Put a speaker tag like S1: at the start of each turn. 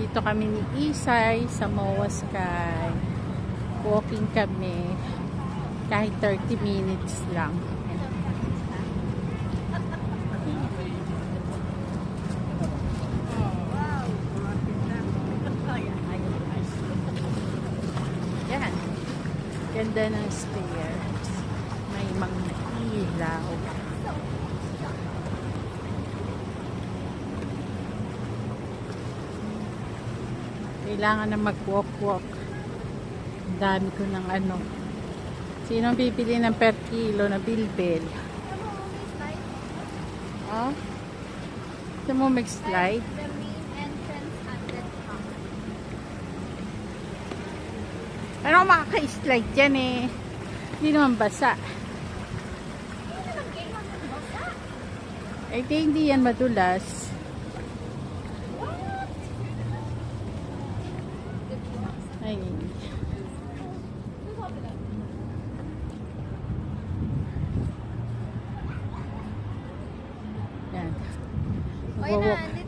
S1: Dito kami ni Isay sa MOA Sky. Walking kami. Kahit 30 minutes lang. Yan. Ganda ng stairs. May mga ilaw. Kailangan na mag-walk-walk. Ang dami ko ng ano. Sino bibili ng per kilo na bilbil? Oh? Gusto mo mag-slide?
S2: The main entrance at that top.
S1: Ano makaka-slide dyan eh? Hindi naman basa. Eh, hindi yan madulas. Ay. Yan.
S2: Okay na,
S1: Magwa-walk.